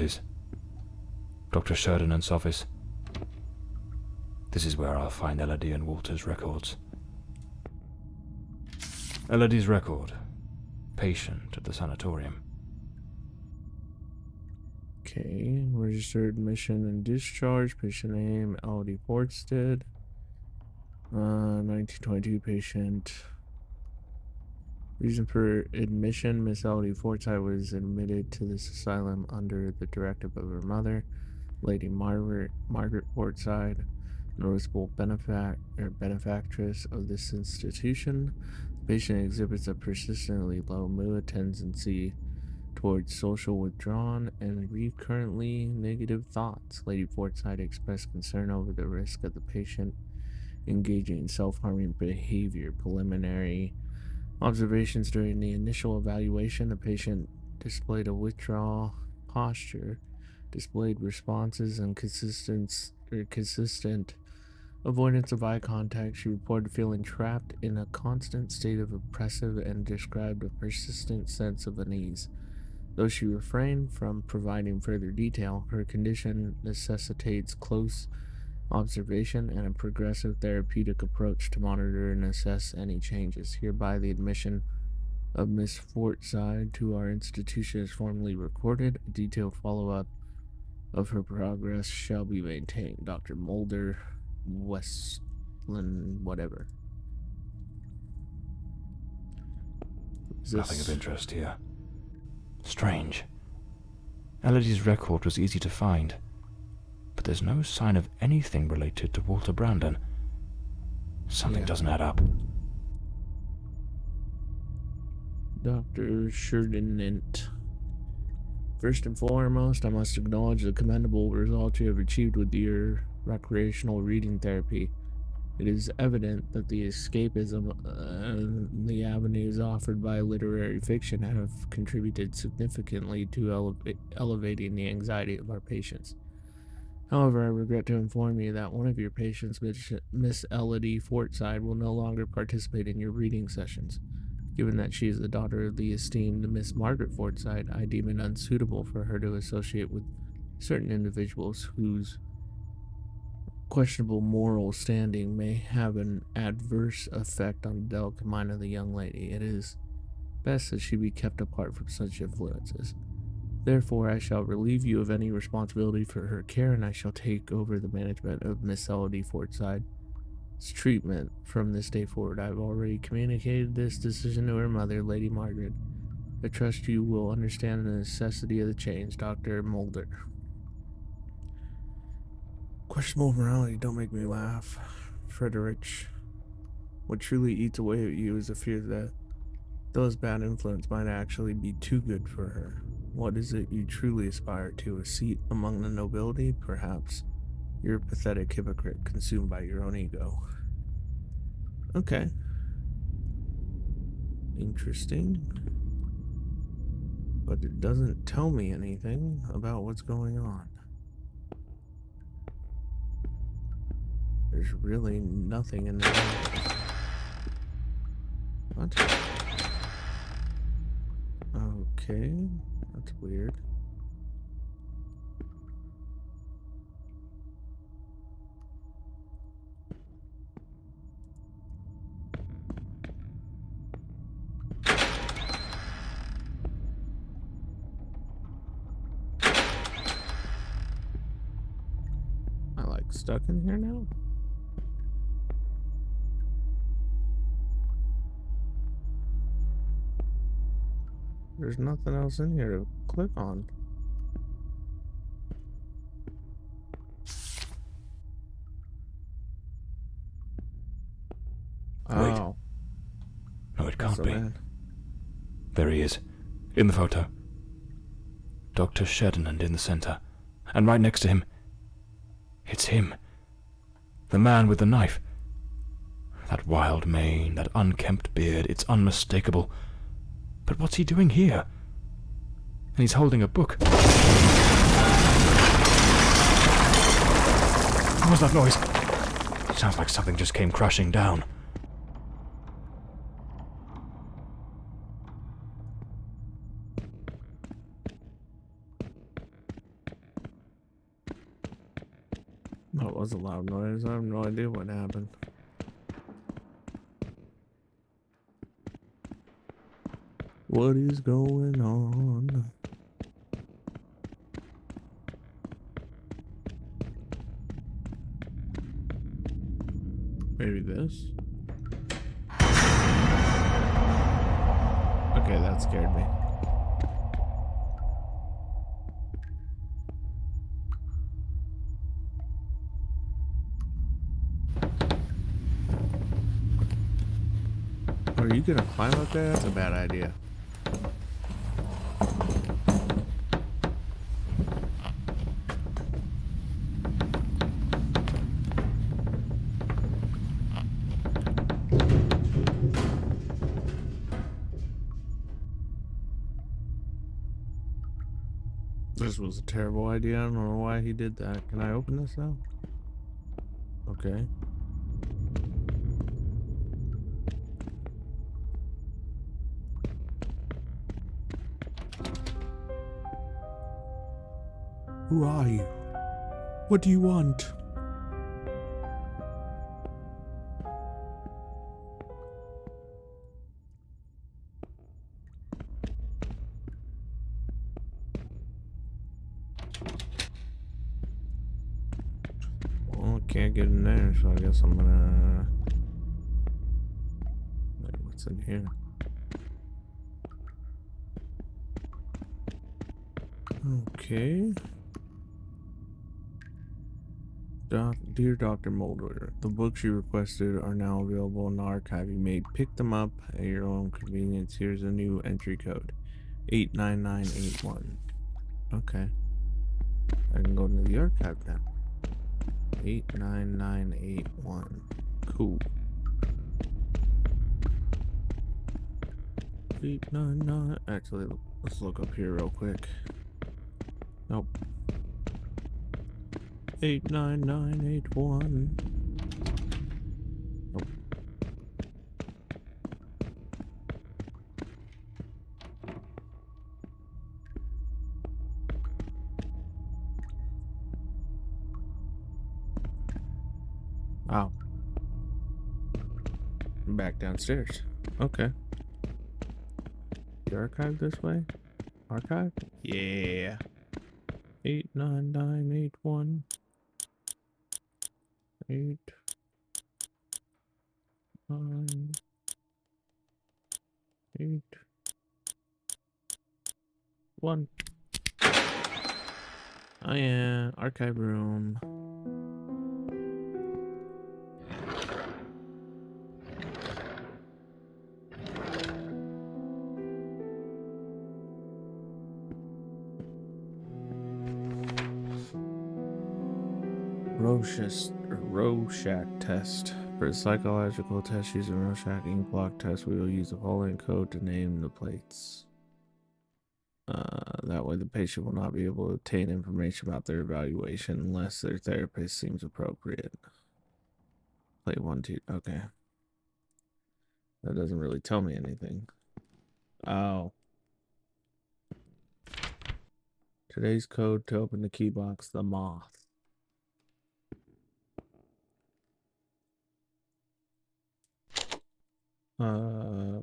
is. Dr. Sheridan's office. This is where I'll find Elodie and Walter's records. Elodie's record. Patient at the sanatorium. Okay, registered admission and discharge. Patient name, Elodie Fortsted. 1922 patient. Reason for admission: Miss Elodie Forsythe was admitted to this asylum under the directive of her mother, Lady Margaret Forsythe, noticeable benefactress of this institution. The patient exhibits a persistently low mood, tendency towards social withdrawal, and recurrently negative thoughts. Lady Forsythe expressed concern over the risk of the patient engaging in self-harming behavior. Preliminary observations: during the initial evaluation, the patient displayed a withdrawal posture, displayed responses and consistent avoidance of eye contact. She reported feeling trapped in a constant state of oppressive and described a persistent sense of unease. Though she refrained from providing further detail, her condition necessitates close observation and a progressive therapeutic approach to monitor and assess any changes. Hereby, the admission of Miss Forsythe to our institution is formally recorded. A detailed follow-up of her progress shall be maintained. Dr. Mulder, Westland, whatever. Nothing of interest here. Strange. Elodie's record was easy to find, but there's no sign of anything related to Walter Brandon. Something doesn't add up. Dr. Sheridan. First and foremost, I must acknowledge the commendable results you have achieved with your recreational reading therapy. It is evident that the escapism the avenues offered by literary fiction have contributed significantly to elevating the anxiety of our patients. However, I regret to inform you that one of your patients, Miss Elodie Forsythe, will no longer participate in your reading sessions. Given that she is the daughter of the esteemed Miss Margaret Forsythe, I deem it unsuitable for her to associate with certain individuals whose questionable moral standing may have an adverse effect on the delicate mind of the young lady. It is best that she be kept apart from such influences. Therefore, I shall relieve you of any responsibility for her care, and I shall take over the management of Miss Elodie Forsythe's treatment from this day forward. I have already communicated this decision to her mother, Lady Margaret. I trust you will understand the necessity of the change. Dr. Mulder. Questionable morality, don't make me laugh. Frederick. What truly eats away at you is the fear that those bad influences might actually be too good for her. What is it you truly aspire to? A seat among the nobility? Perhaps you're a pathetic hypocrite consumed by your own ego. Okay. Interesting. But it doesn't tell me anything about what's going on. There's really nothing in there. What? Okay, that's weird. Am I like stuck in here now? There's nothing else in here to click on. Wait. Oh. No, it can't be. Man. There he is, in the photo. Dr. Sheridan in the center, and right next to him, it's him. The man with the knife. That wild mane, that unkempt beard, it's unmistakable. But what's he doing here? And he's holding a book. What was that noise? It sounds like something just came crashing down. a loud noise. I have no idea what happened. What is going on? Maybe this? Okay, that scared me. Are you gonna climb up there? That's a bad idea. This was a terrible idea. I don't know why he did that. Can I open this now? Okay. Who are you? What do you want? Well, I can't get in there, so I guess I'm gonna... Wait, what's in here? Okay. Dear Dr. Mulder, the books you requested are now available in the archive. You may pick them up at your own convenience. Here's a new entry code, 89981. Okay. I can go into the archive now. 89981. Cool. 899. Actually, let's look up here real quick. Nope. 89981. Nope. Wow. I'm back downstairs. Okay. The archive this way? Archive? Yeah. 89981. 8 9 8 1. Oh yeah, archive room. Rorschach test. For the psychological test using Rorschach ink block test, we will use the following code to name the plates. That way the patient will not be able to obtain information about their evaluation unless their therapist seems appropriate. Plate 1, 2. Okay. That doesn't really tell me anything. Oh. Today's code to open the key box, the moth.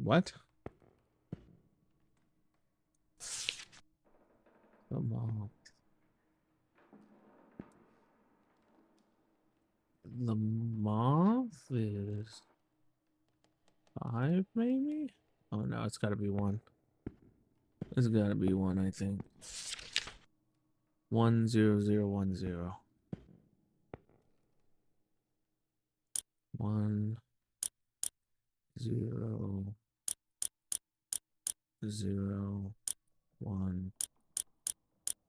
What? The moth. The moth is 5, maybe? Oh no, it's gotta be 1. It's gotta be 1, I think. 10010. 1 0 0 1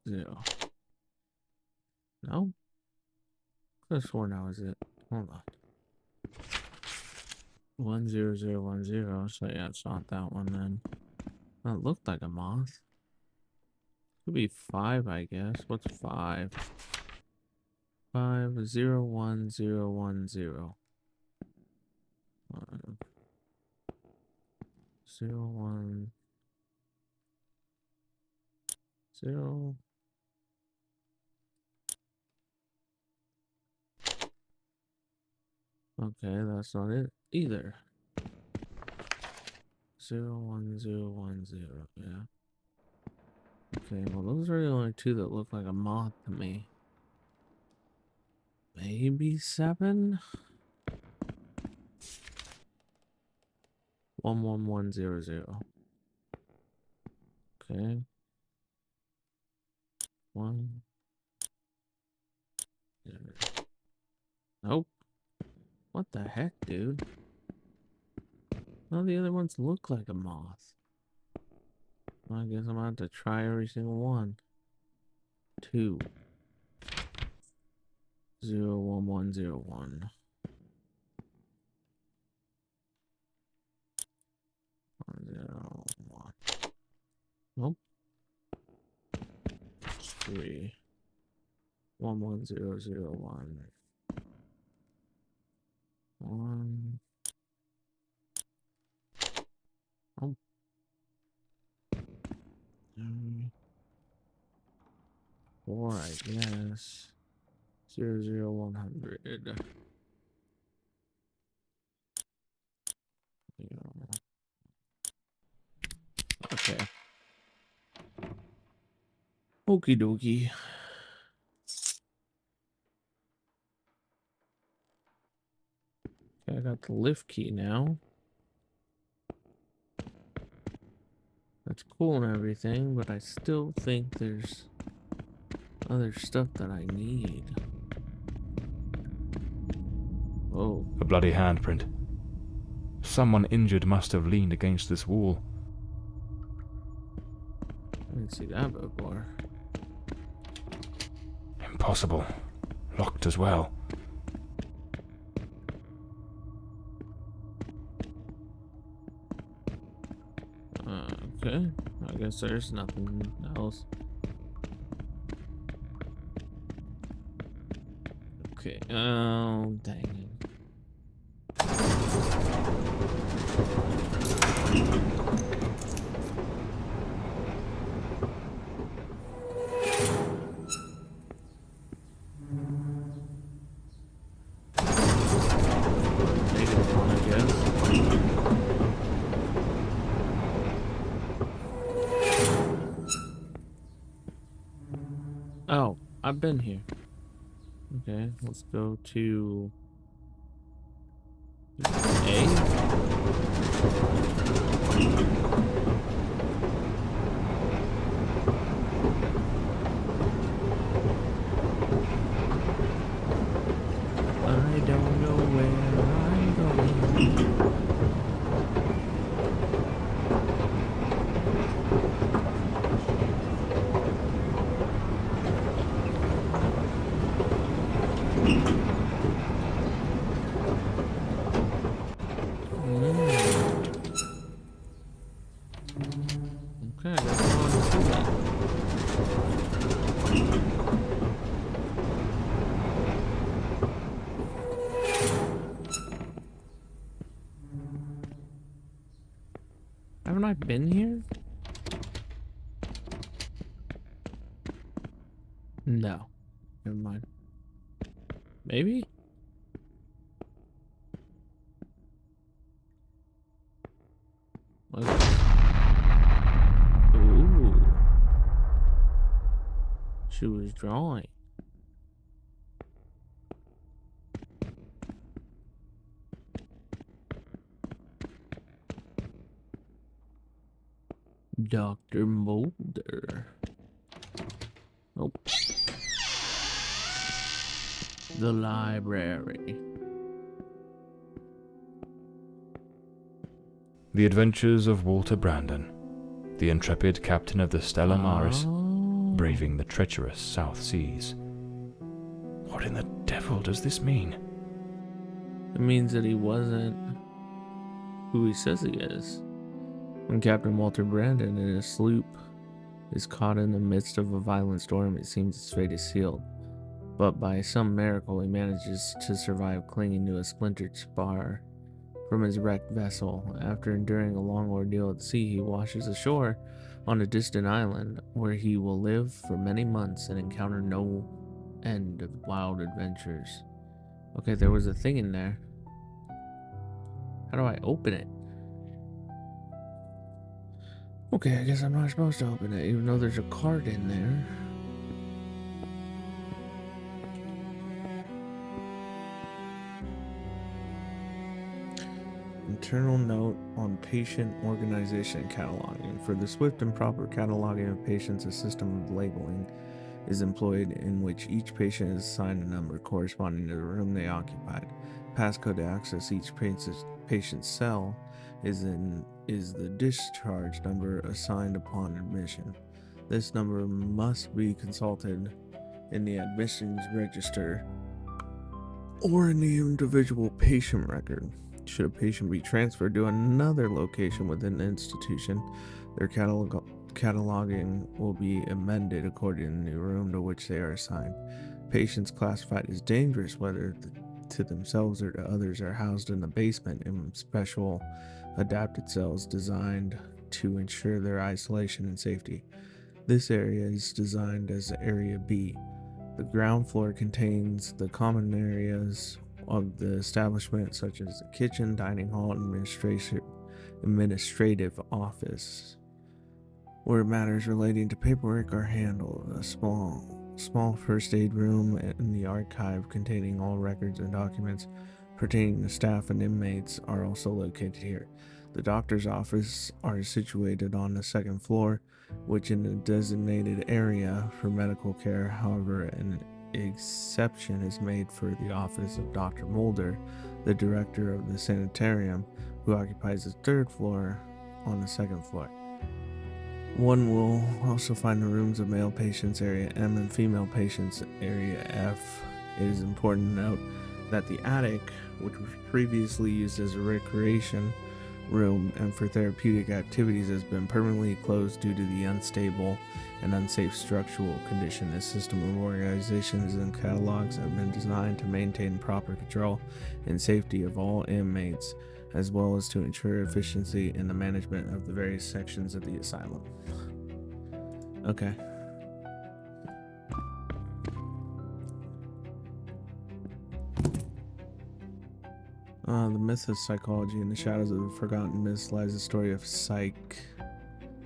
0. No? Could have sworn that was it. Hold on. 10010. So yeah, it's not that one then. That looked like a moth. Could be 5, I guess. What's 5? 501010. 01 0. Okay, that's not it either. 01010, yeah. Okay, well those are the only two that look like a moth to me. Maybe 7? 11100. Okay. 1 0. Nope. What the heck, dude? None of the other ones look like a moth. Well, I guess I'm gonna have to try every single one. 2 01101 101. Nope. 3 11001 1. Oh. 3 4, I guess. 00100. Yeah. Okay. Okie dokie. Okay, I got the lift key now. That's cool and everything, but I still think there's other stuff that I need. Oh, A bloody handprint. Someone injured must have leaned against this wall. I didn't see that before. Impossible. Locked as well. Okay, I guess there's nothing else. Okay, oh, dang it. Negative one, I guess. Oh, I've been here. Okay, let's go to A. I don't know where I'm going. Okay, I guess I want to do that. Haven't I been here? No. Never mind. Maybe? What's this? Ooh. She was drawing. Dr. Mulder. Nope. The library. The Adventures of Walter Brandon, the intrepid captain of the Stella Maris, Oh. braving the treacherous South Seas. What in the devil does this mean? It means that he wasn't who he says he is. When Captain Walter Brandon and his sloop is caught in the midst of a violent storm, it seems his fate is sealed. But by some miracle, he manages to survive, clinging to a splintered spar from his wrecked vessel. After enduring a long ordeal at sea, he washes ashore on a distant island where he will live for many months and encounter no end of wild adventures. Okay, there was a thing in there. How do I open it? Okay, I guess I'm not supposed to open it, even though there's a card in there. Internal note on patient organization cataloging. For the swift and proper cataloging of patients, a system of labeling is employed in which each patient is assigned a number corresponding to the room they occupied. Passcode to access each patient's cell is the discharge number assigned upon admission. This number must be consulted in the admissions register or in the individual patient record. Should a patient be transferred to another location within the institution, their cataloging will be amended according to the new room to which they are assigned. Patients classified as dangerous, whether to themselves or to others, are housed in the basement in special adapted cells designed to ensure their isolation and safety. This area is designed as Area B. The ground floor contains the common areas of the establishment, such as the kitchen, dining hall, administrative office, where matters relating to paperwork are handled. A small first aid room and the archive containing all records and documents pertaining to staff and inmates are also located here. The doctor's office are situated on the second floor, which in a designated area for medical care. However, an exception is made for the office of Dr. Mulder, the director of the sanitarium, who occupies the third floor on the second floor. One will also find the rooms of male patients area M and female patients area F. It is important to note that the attic, which was previously used as a recreation room and for therapeutic activities, has been permanently closed due to the unstable and unsafe structural condition. This system of organizations and catalogs have been designed to maintain proper control and safety of all inmates, as well as to ensure efficiency in the management of the various sections of the asylum. Okay. The myth of psychology. In the shadows of the forgotten myths lies the story of Psyche,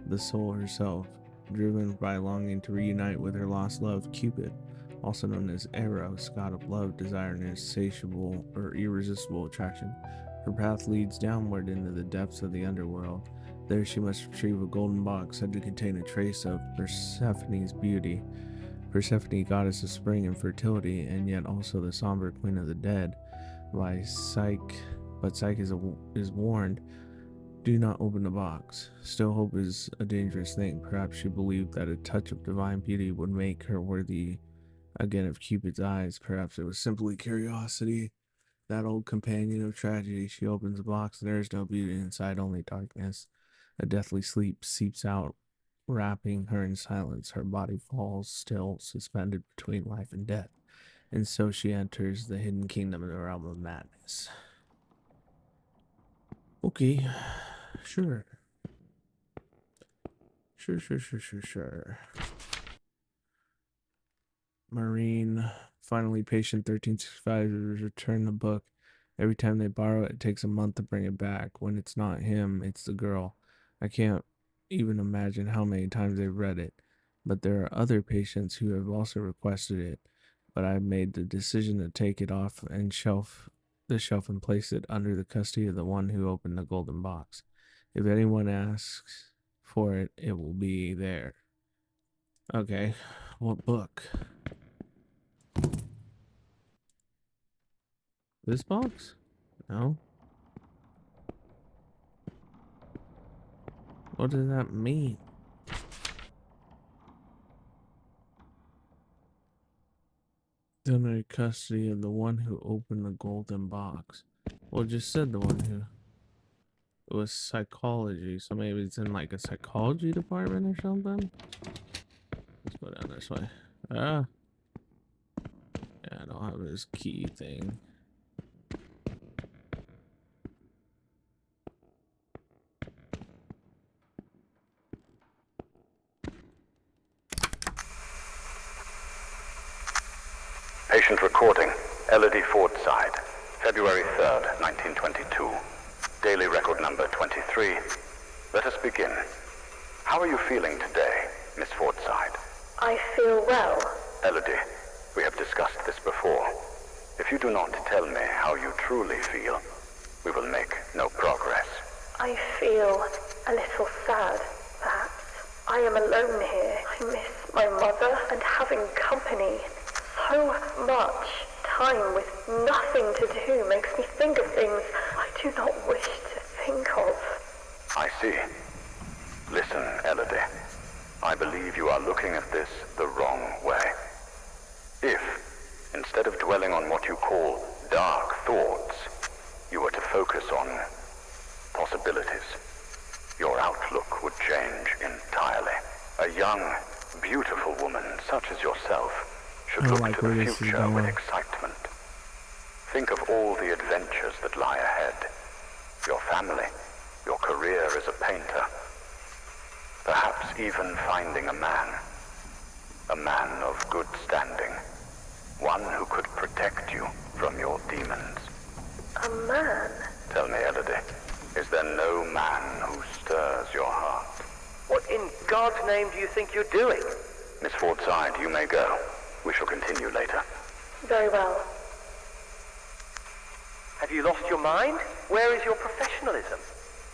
the soul herself, driven by longing to reunite with her lost love, Cupid, also known as Eros, god of love, desire, and insatiable or irresistible attraction. Her path leads downward into the depths of the underworld. There she must retrieve a golden box said to contain a trace of Persephone's beauty. Persephone, goddess of spring and fertility, and yet also the somber queen of the dead. By Psyche, but Psyche is warned, do not open the box. Still, hope is a dangerous thing. Perhaps she believed that a touch of divine beauty would make her worthy again of Cupid's eyes. Perhaps it was simply curiosity. That old companion of tragedy. She opens the box, and there is no beauty inside, only darkness. A deathly sleep seeps out, wrapping her in silence. Her body falls still, suspended between life and death. And so she enters the hidden kingdom in the realm of madness. Okay, sure. Sure. Marine, finally, patient 1365 has returned the book. Every time they borrow it, it takes a month to bring it back. When it's not him, it's the girl. I can't even imagine how many times they've read it. But there are other patients who have also requested it. But I've made the decision to take it off and the shelf and place it under the custody of the one who opened the golden box. If anyone asks for it, it will be there. Okay, what book? This box? No. What does that mean? Under custody of the one who opened the golden box. Well, it just said the one who. It was psychology, so maybe it's in like a psychology department or something. Let's go down this way. Yeah, I don't have his key thing. Patient recording, Elodie Fordside, February 3rd, 1922. Daily record number 23. Let us begin. How are you feeling today, Miss Fordside? I feel well. Elodie, we have discussed this before. If you do not tell me how you truly feel, we will make no progress. I feel a little sad, perhaps. I am alone here. I miss my mother and having company. So much time with nothing to do makes me think of things I do not wish to think of. I see. Listen, Elodie. I believe you are looking at this the wrong way. If, instead of dwelling on what you call dark thoughts, you were to focus on possibilities, your outlook would change entirely. A young, beautiful woman such as yourself should look to the future with excitement. Think of all the adventures that lie ahead. Your family, your career as a painter. Perhaps even finding a man of good standing. One who could protect you from your demons. A man? Tell me, Elodie, is there no man who stirs your heart? What in God's name do you think you're doing? Miss Fordside, you may go. We shall continue later. Very well. Have you lost your mind? Where is your professionalism?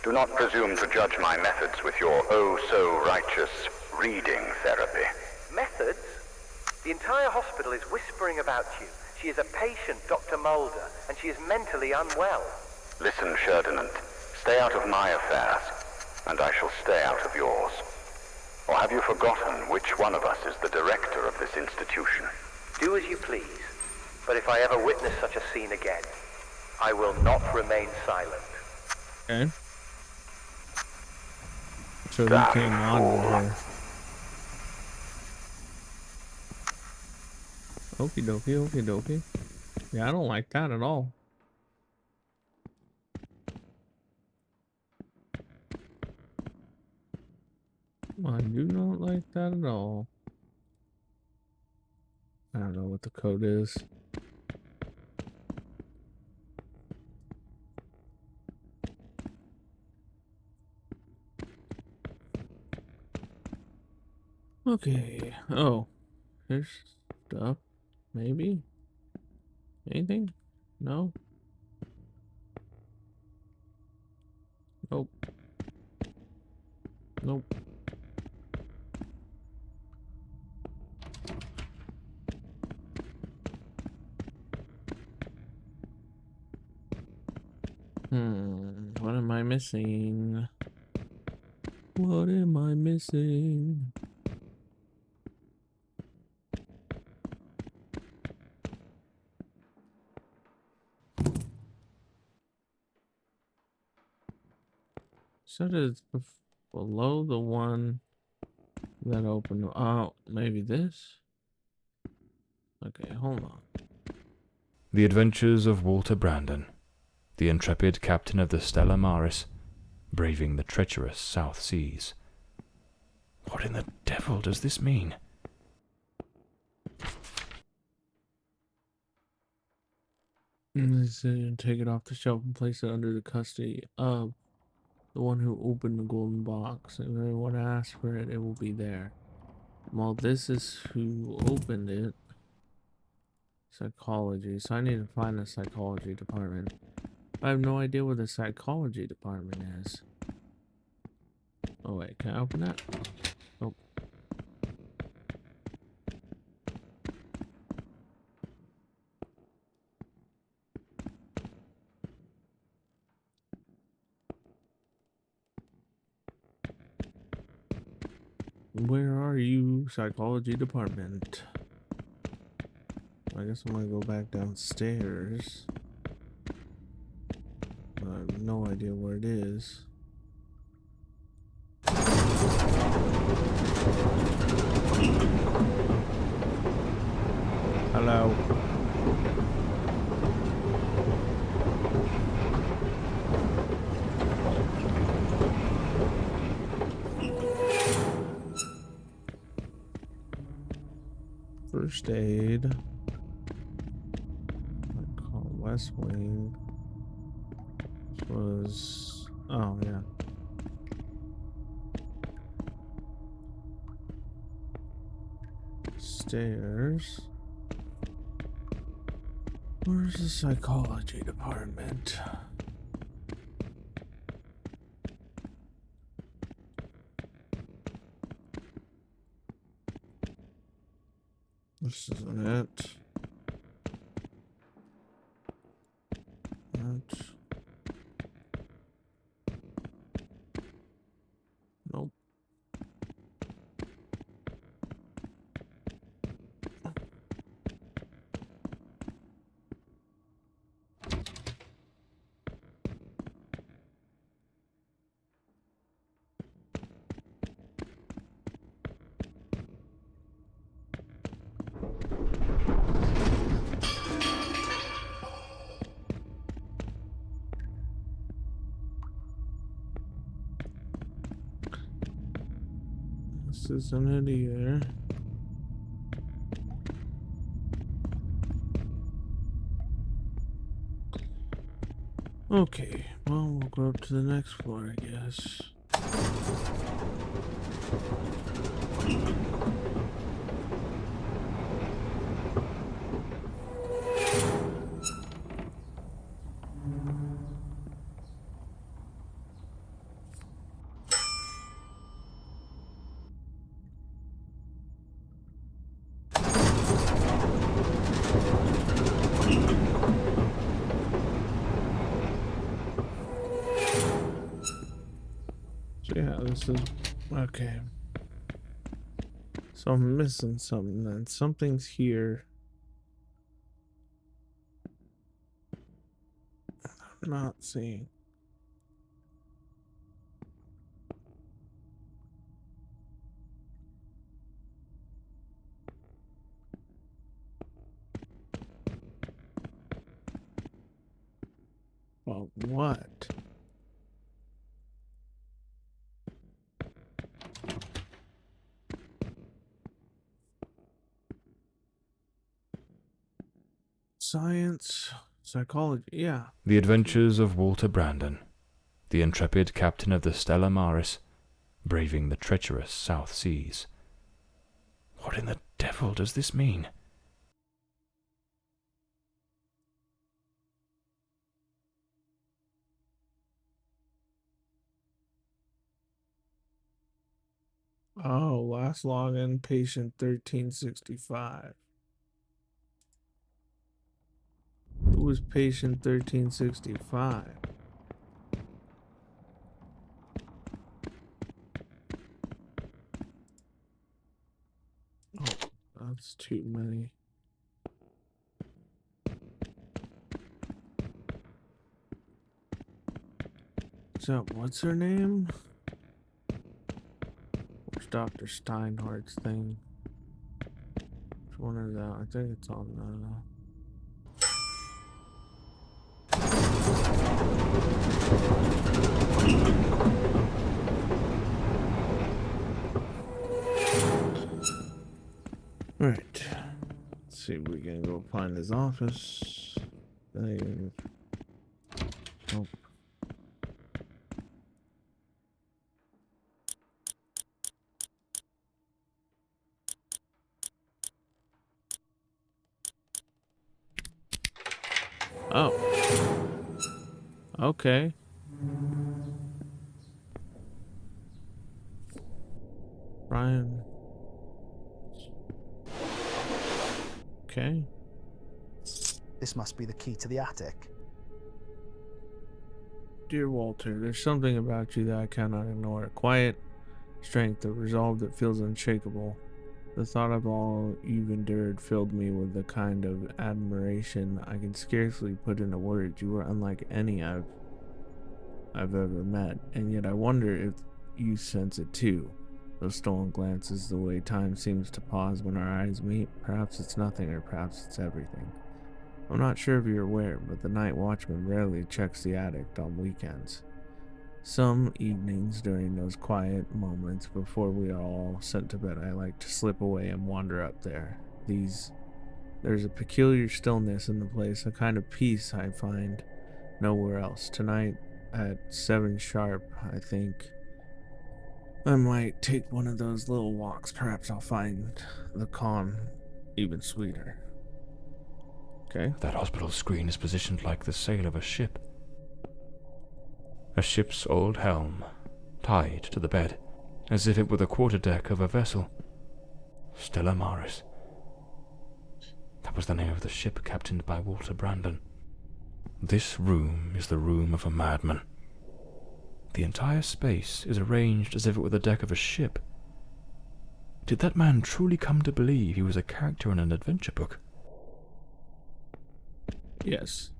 Do not presume to judge my methods with your oh-so-righteous reading therapy. Methods? The entire hospital is whispering about you. She is a patient, Dr. Mulder, and she is mentally unwell. Listen, Ferdinand. Stay out of my affairs, and I shall stay out of yours. Or have you forgotten which one of us is the director of this institution? Do as you please, but if I ever witness such a scene again, I will not remain silent. Okay. So we came on here. Okie dokie, okie dokie. Yeah, I don't like that at all. I do not like that at all. I don't know what the code is. Okay. Oh, there's stuff. Maybe? Anything? No? Nope. Nope. What am I missing? What am I missing? So it's below the one that opened. Oh, maybe this? Okay, hold on. The Adventures of Walter Brandon, the intrepid captain of the Stella Maris, braving the treacherous South Seas. What in the devil does this mean? Let's take it off the shelf and place it under the custody of the one who opened the golden box. If anyone asks for it, it will be there. Well, this is who opened it. Psychology. So I need to find the psychology department. I have no idea where the psychology department is. Oh wait, can I open that? Oh. Where are you, psychology department? I guess I'm gonna go back downstairs. I have no idea where it is. Hello. First aid. I call West Wing. was... Oh, yeah. Stairs. Where's the psychology department? This isn't it. That. Nope. This isn't it either. Okay, well, we'll go up to the next floor, I guess. So yeah, this is okay. So I'm missing something then. Something's here. I'm not seeing. Well, what? Science, psychology, yeah. The Adventures of Walter Brandon, the intrepid captain of the Stella Maris, braving the treacherous South Seas. What in the devil does this mean? Oh, last login, patient 1365. Who was patient 1365? Oh, that's too many. So, what's her name? Where's Dr. Steinhardt's thing? Which one is that? I think it's on the... Right. Let's see if we can go find his office. Nope. Oh. Okay. Brian. Okay. This must be the key to the attic. Dear Walter, there's something about you that I cannot ignore. Quiet strength, a resolve that feels unshakable. The thought of all you've endured filled me with a kind of admiration I can scarcely put into words. You were unlike any I've ever met, and yet I wonder if you sense it too. Those stolen glances, the way time seems to pause when our eyes meet. Perhaps it's nothing, or perhaps it's everything. I'm not sure if you're aware, but the night watchman rarely checks the attic on weekends. Some evenings during those quiet moments before we are all sent to bed, I like to slip away and wander up there. There's a peculiar stillness in the place, a kind of peace I find nowhere else. Tonight, at 7 sharp, I think I might take one of those little walks. Perhaps I'll find the calm even sweeter. Okay. That hospital screen is positioned like the sail of a ship. A ship's old helm, tied to the bed, as if it were the quarterdeck of a vessel. Stella Maris. That was the name of the ship captained by Walter Brandon. This room is the room of a madman. The entire space is arranged as if it were the deck of a ship. Did that man truly come to believe he was a character in an adventure book? Yes.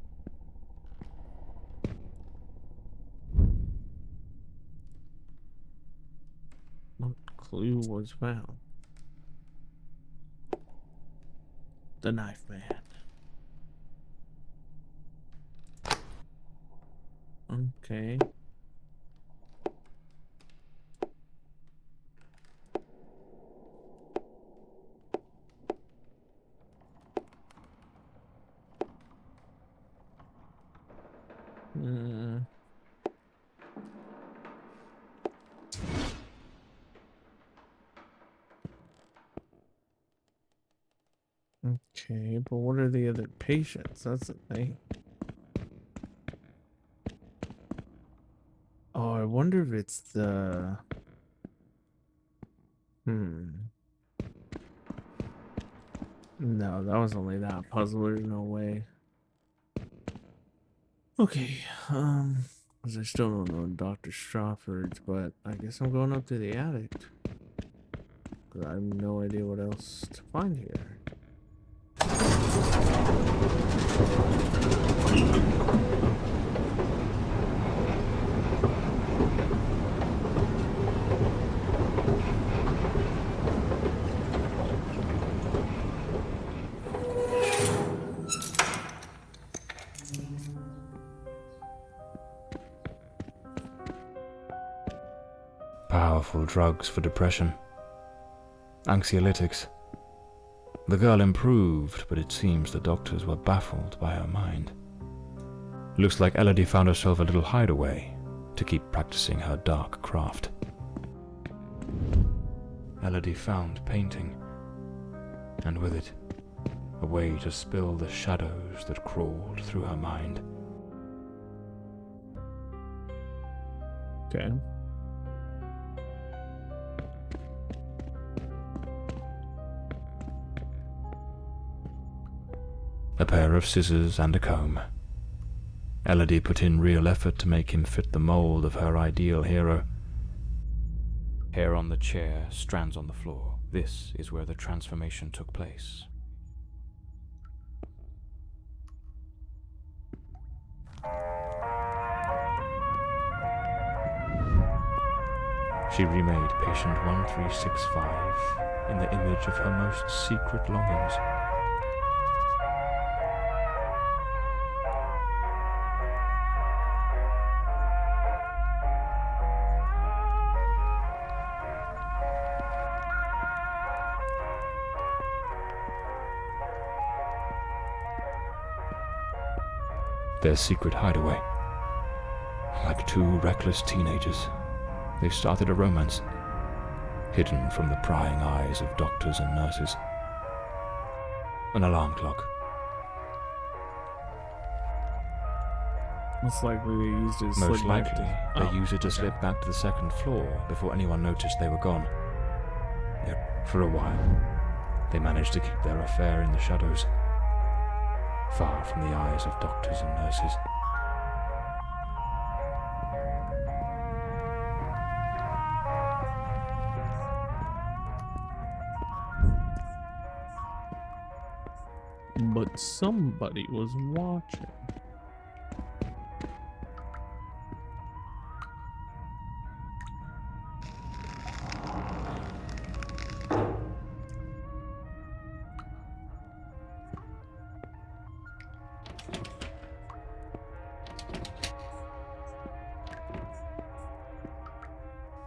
What clue was found? The knife man. Okay. Okay, but what are the other patients? That's the thing. Oh, I wonder if it's the... No, that was only that puzzle. There's no way. Okay, because I still don't know Dr. Strawford's, but I guess I'm going up to the attic. Because I have no idea what else to find here. Powerful drugs for depression. Anxiolytics. The girl improved, but it seems the doctors were baffled by her mind. Looks like Elodie found herself a little hideaway to keep practicing her dark craft. Elodie found painting, and with it, a way to spill the shadows that crawled through her mind. Okay. A pair of scissors and a comb. Elodie put in real effort to make him fit the mold of her ideal hero. Hair on the chair, strands on the floor. This is where the transformation took place. She remade patient 1365 in the image of her most secret longings. Their secret hideaway. Like two reckless teenagers, they started a romance, hidden from the prying eyes of doctors and nurses. An alarm clock. Most likely they used it to Most slip back likely, to... they used it to okay. slip back to the second floor before anyone noticed they were gone. Yet, for a while, they managed to keep their affair in the shadows, far from the eyes of doctors and nurses. But somebody was watching.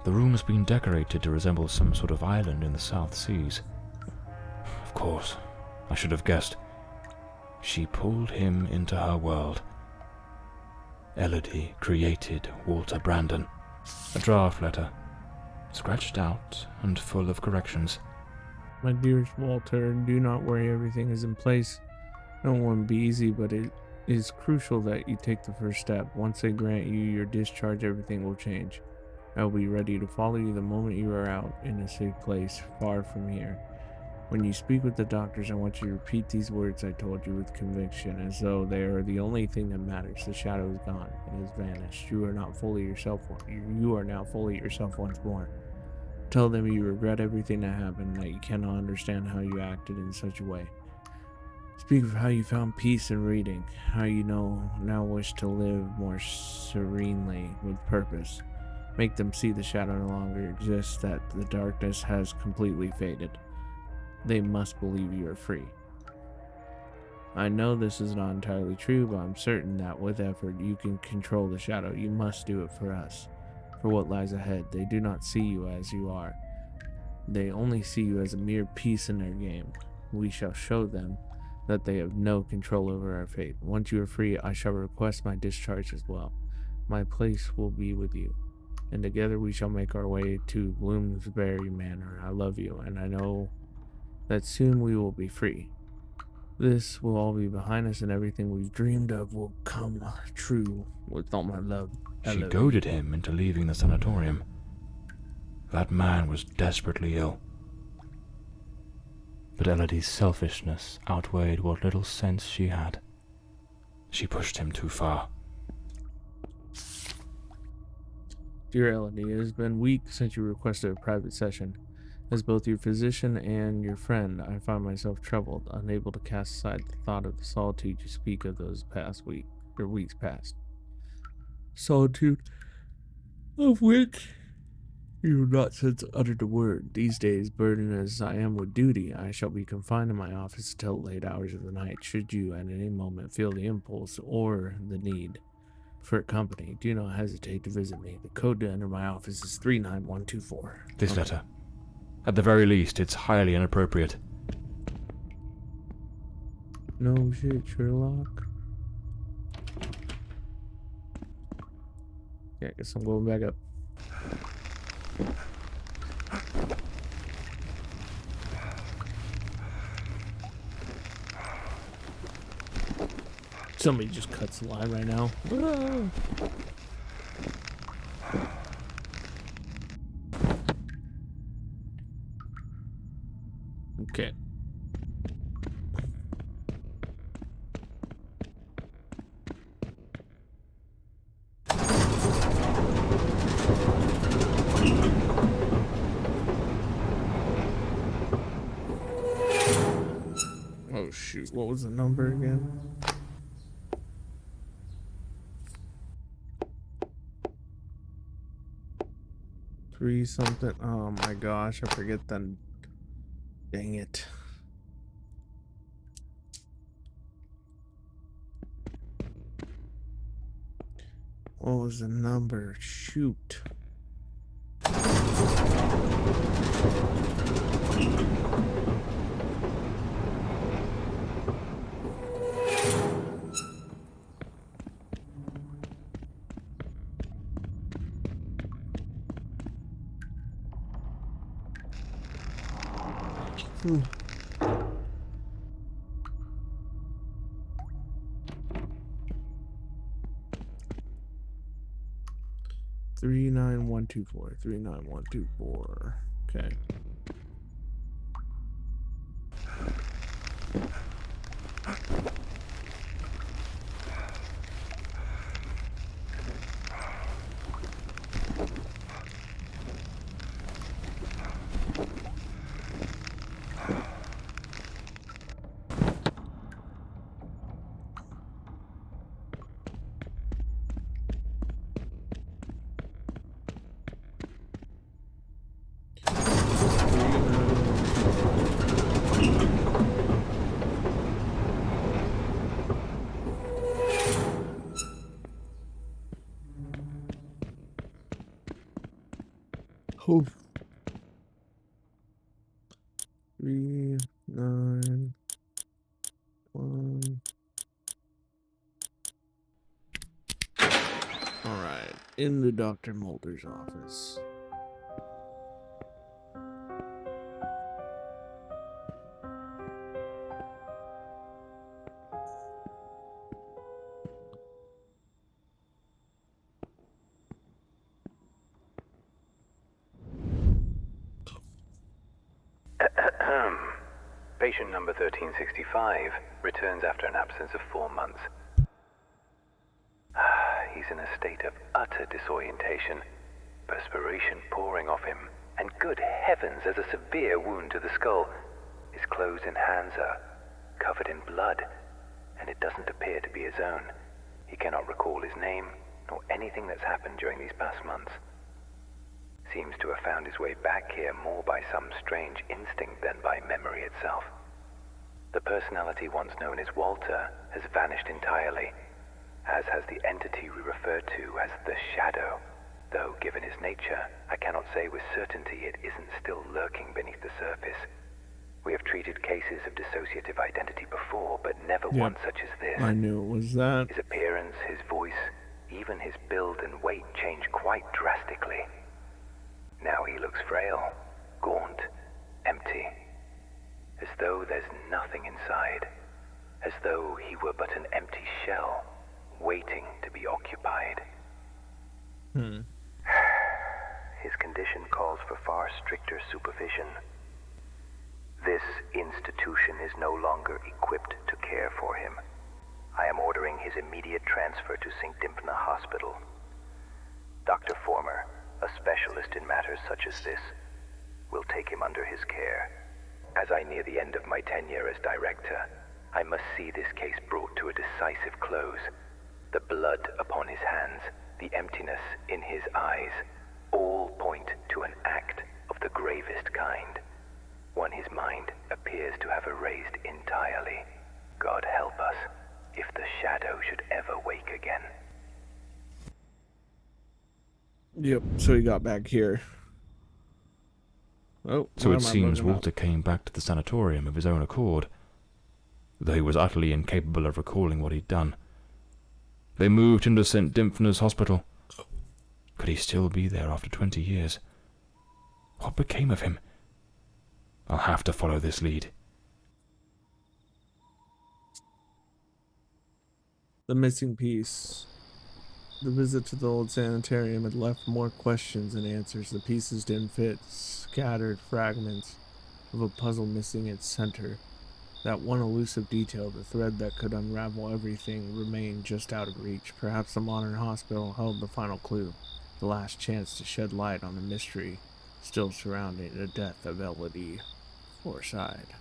The room has been decorated to resemble some sort of island in the South Seas. Of course, I should have guessed. She pulled him into her world. Elodie created Walter Brandon. A draft letter, scratched out and full of corrections. My dearest Walter, do not worry, everything is in place. No one will be easy, but it is crucial that you take the first step. Once they grant you your discharge, everything will change. I will be ready to follow you the moment you are out in a safe place, far from here. When you speak with the doctors, I want you to repeat these words I told you with conviction, as though they are the only thing that matters. The shadow is gone. It has vanished. You are not fully yourself. You are now fully yourself once more. Tell them you regret everything that happened, that you cannot understand how you acted in such a way. Speak of how you found peace in reading, how you now wish to live more serenely with purpose. Make them see the shadow no longer exists, that the darkness has completely faded. They must believe you are free. I know this is not entirely true, but I'm certain that with effort you can control the shadow. You must do it for us, for what lies ahead. They do not see you as you are. They only see you as a mere piece in their game. We shall show them that they have no control over our fate. Once you are free, I shall request my discharge as well. My place will be with you, and together we shall make our way to Bloomsbury Manor. I love you, and I know that soon we will be free. This will all be behind us, and everything we've dreamed of will come true with all my love. She goaded him into leaving the sanatorium. That man was desperately ill. But Elodie's selfishness outweighed what little sense she had. She pushed him too far. Dear Elodie, it has been weeks since you requested a private session. As both your physician and your friend, I find myself troubled, unable to cast aside the thought of the solitude you speak of those weeks past. Solitude of which you have not since uttered a word. These days, burdened as I am with duty, I shall be confined in my office until late hours of the night. Should you at any moment feel the impulse or the need for company, do not hesitate to visit me. The code to enter my office is 39124. This letter. At the very least, it's highly inappropriate. No shit, Sherlock. Yeah, I guess I'm going back up. Somebody just cuts the line right now. Okay. Oh shoot, what was the number again? Three something. Oh my gosh, I forget then. Dang it. What was the number? Shoot. Hmm. Three 39124. 39124. Okay. Oh. 391. into Dr. Mulder's office. Patient number 1365 returns after an absence of 4 months. He's in a state of utter disorientation, perspiration pouring off him, and good heavens, there's a severe wound to the skull. His clothes and hands are covered in blood, and it doesn't appear to be his own. He cannot recall his name, nor anything that's happened during these past months. Seems to have found his way back here more by some strange instinct than by memory itself. The personality once known as Walter has vanished entirely, as has the entity we refer to as the Shadow, though given his nature, I cannot say with certainty it isn't still lurking beneath the surface. We have treated cases of dissociative identity before, but never one such as this. I knew it was that. His appearance, his voice, even his build and weight change quite drastically. Now he looks frail, gaunt, empty, as though there's nothing inside, as though he were but an empty shell, waiting to be occupied. His condition calls for far stricter supervision. This institution is no longer equipped to care for him. I am ordering his immediate transfer to St. Dymphna Hospital. Dr. Former, a specialist in matters such as this, will take him under his care. As I near the end of my tenure as director, I must see this case brought to a decisive close. The blood upon his hands, the emptiness in his eyes, all point to an act of the gravest kind. One his mind appears to have erased entirely. God help us, if the Shadow should ever wake again. Yep, so he got back here. Oh, So why it am I seems bugging Walter out? came back to the sanatorium of his own accord, though he was utterly incapable of recalling what he'd done. They moved him to St. Dymphna's Hospital. Could he still be there after 20 years? What became of him? I'll have to follow this lead. The missing piece. The visit to the old sanitarium had left more questions than answers. The pieces didn't fit, scattered fragments of a puzzle missing its center. That one elusive detail, the thread that could unravel everything, remained just out of reach. Perhaps the modern hospital held the final clue, the last chance to shed light on the mystery still surrounding the death of Elodie Forsyth.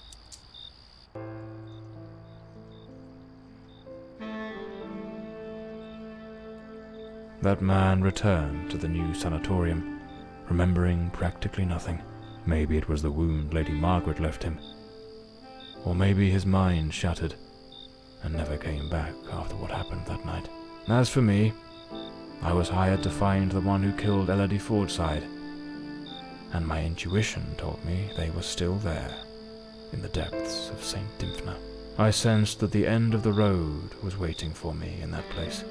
That man returned to the new sanatorium, remembering practically nothing. Maybe it was the wound Lady Margaret left him. Or maybe his mind shattered and never came back after what happened that night. As for me, I was hired to find the one who killed Elodie Forsyth, and my intuition told me they were still there, in the depths of St. Dymphna. I sensed that the end of the road was waiting for me in that place.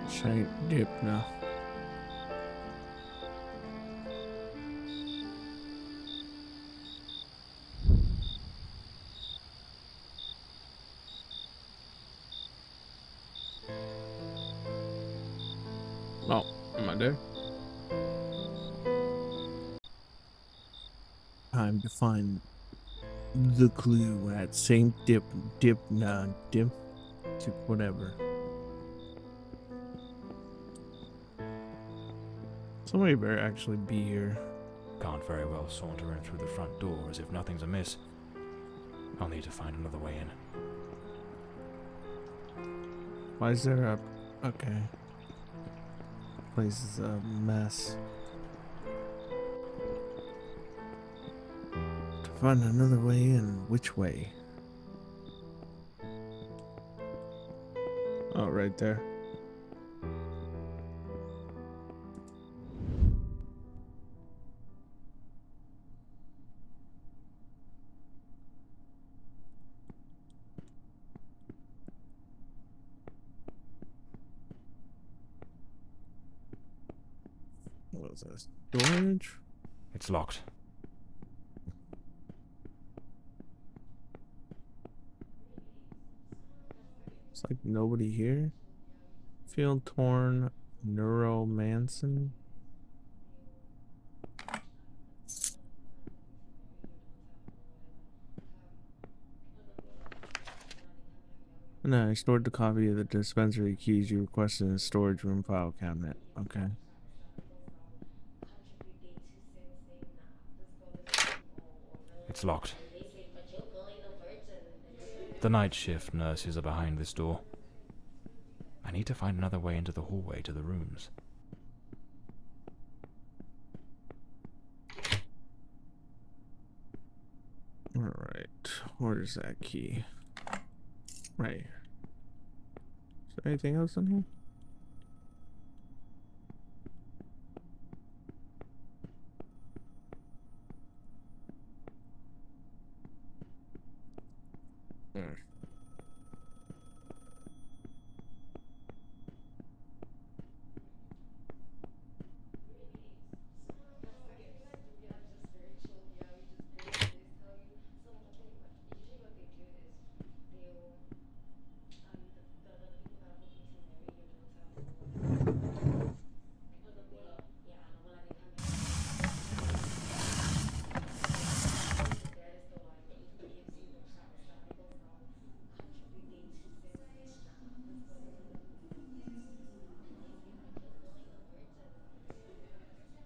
St. Dymphna. Oh, am I there? Time to find the clue at St. Dymphna, whatever. Somebody better actually be here. Can't very well saunter in through the front door as if nothing's amiss. I'll need to find another way in. Why is there a... Okay. Place is a mess. To find another way in, which way? Oh, right there. What is this? Storage? It's locked. It's like nobody here. Feel torn. Neuromanson. No, I stored the copy of the dispensary keys you requested in the storage room file cabinet. Okay. It's locked. The night shift nurses are behind this door. I need to find another way into the hallway to the rooms. Alright. Where's that key? Right here. Is there anything else in here? There.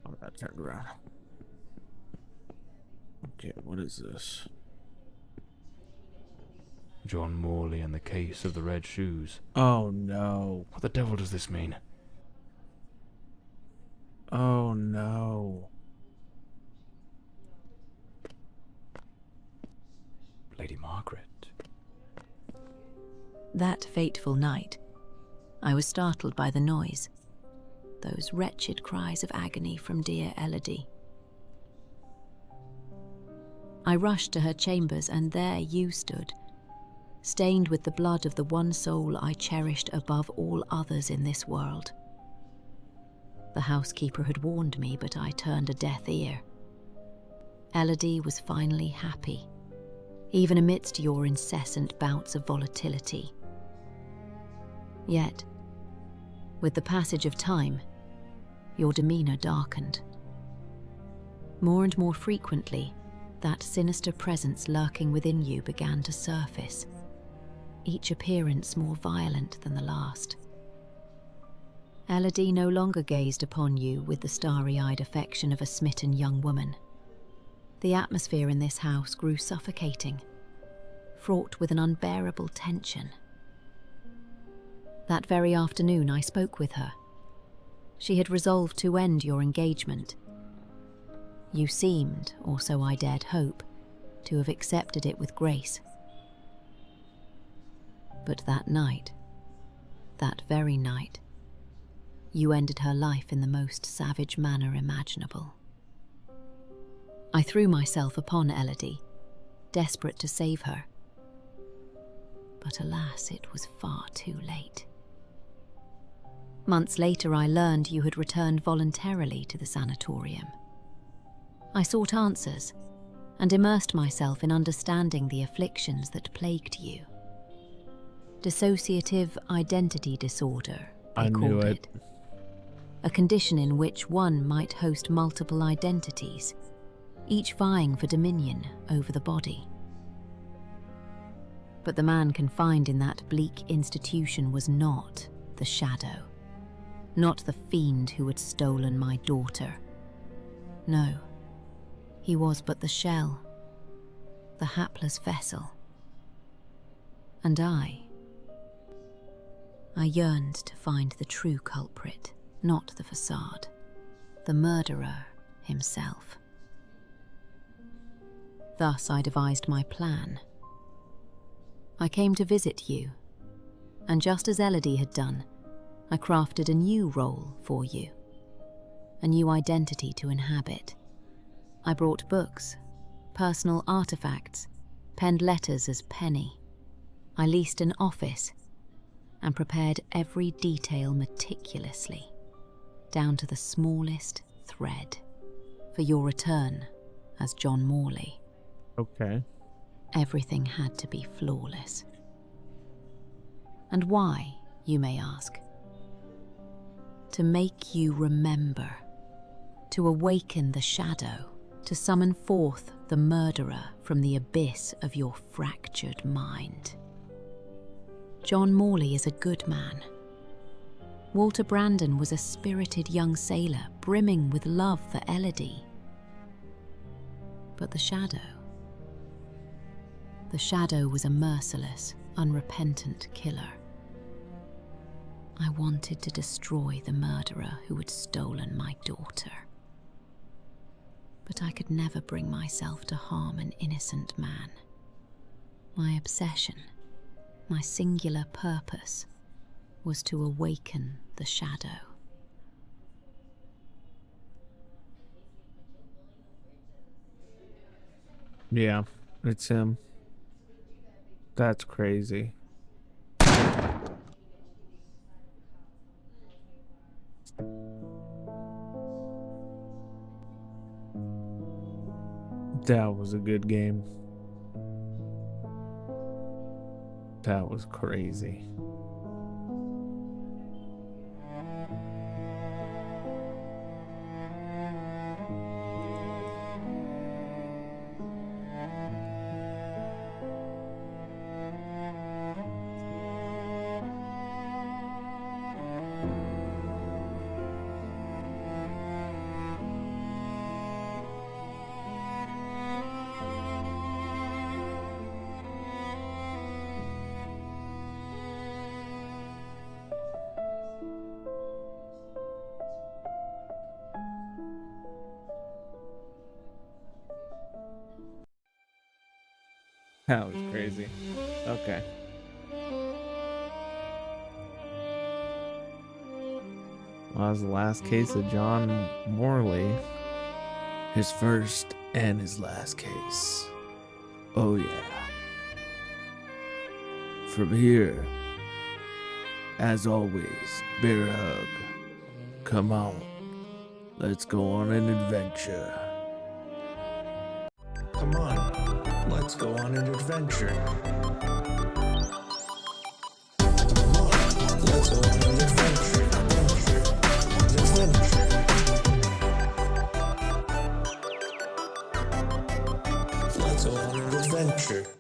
Oh, that turned around. Okay, what is this? John Morley and the case of the red shoes. Oh no. What the devil does this mean? Oh no. Lady Margaret. That fateful night, I was startled by the noise. Those wretched cries of agony from dear Elodie. I rushed to her chambers, and there you stood, stained with the blood of the one soul I cherished above all others in this world. The housekeeper had warned me, but I turned a deaf ear. Elodie was finally happy, even amidst your incessant bouts of volatility. Yet, with the passage of time, your demeanor darkened. More and more frequently, that sinister presence lurking within you began to surface, each appearance more violent than the last. Elodie no longer gazed upon you with the starry-eyed affection of a smitten young woman. The atmosphere in this house grew suffocating, fraught with an unbearable tension. That very afternoon I spoke with her. She had resolved to end your engagement. You seemed, or so I dared hope, to have accepted it with grace. But that night, that very night, you ended her life in the most savage manner imaginable. I threw myself upon Elodie, desperate to save her. But alas, it was far too late. Months later, I learned you had returned voluntarily to the sanatorium. I sought answers and immersed myself in understanding the afflictions that plagued you. Dissociative identity disorder, they called it. A condition in which one might host multiple identities, each vying for dominion over the body. But the man confined in that bleak institution was not the shadow, not the fiend who had stolen my daughter. No, he was but the shell, the hapless vessel. And I yearned to find the true culprit, not the facade, the murderer himself. Thus I devised my plan. I came to visit you, and just as Elodie had done, I crafted a new role for you, a new identity to inhabit. I brought books, personal artifacts, penned letters as Penny. I leased an office and prepared every detail meticulously, down to the smallest thread for your return as John Morley. Okay. Everything had to be flawless. And why, you may ask? To make you remember, to awaken the shadow, to summon forth the murderer from the abyss of your fractured mind. John Morley is a good man. Walter Brandon was a spirited young sailor brimming with love for Elodie. But the shadow was a merciless, unrepentant killer. I wanted to destroy the murderer who had stolen my daughter. But I could never bring myself to harm an innocent man. My obsession, my singular purpose, was to awaken the shadow. Yeah, it's him. That's crazy. That was a good game. That was crazy. That was crazy. Okay. Well, that was the last case of John Morley. His first and his last case. Oh, yeah. From here, as always, bear a hug. Come on. Let's go on an adventure. Come on. Let's go on an adventure. Come on, let's go on an adventure. Let's go on an adventure.